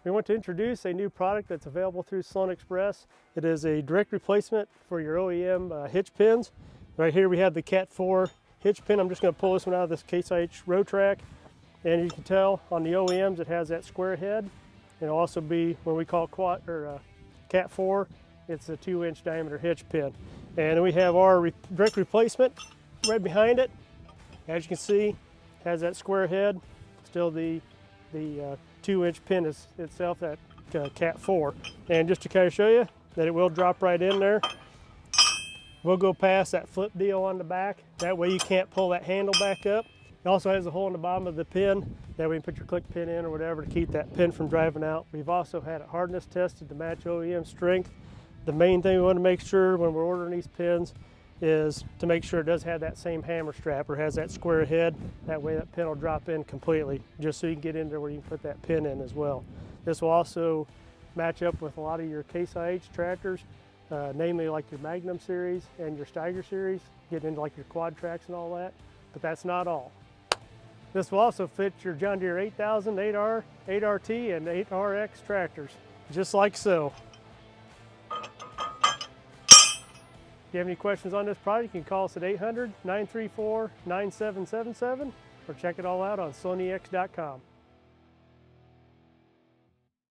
We want to introduce a new product that's available through Sloan Express. It is a direct replacement for your OEM hitch pins. Right here we have the Cat 4 hitch pin. I'm just going to pull this one out of this Case IH row track. And you can tell on the OEMs it has that square head. It'll also be what we call Cat 4. It's a 2-inch diameter hitch pin. And then we have our direct replacement right behind it. As you can see, it has that square head. Still the 2-inch pin is itself, that Cat 4. And just to kind of show you that it will drop right in there. We'll go past that flip deal on the back. That way you can't pull that handle back up. It also has a hole in the bottom of the pin. That way you can put your click pin in or whatever to keep that pin from driving out. We've also had it hardness tested to match OEM strength. The main thing we want to make sure when we're ordering these pins is to make sure it does have that same hammer strap or has that square head. That way that pin will drop in completely, just so you can get in there where you can put that pin in as well. This will also match up with a lot of your Case IH tractors, namely like your Magnum series and your Steiger series, getting into like your quad tracks and all that, but that's not all. This will also fit your John Deere 8000, 8R, 8RT, and 8RX tractors, just like so. If you have any questions on this product, you can call us at 800-934-9777 or check it all out on sloanex.com.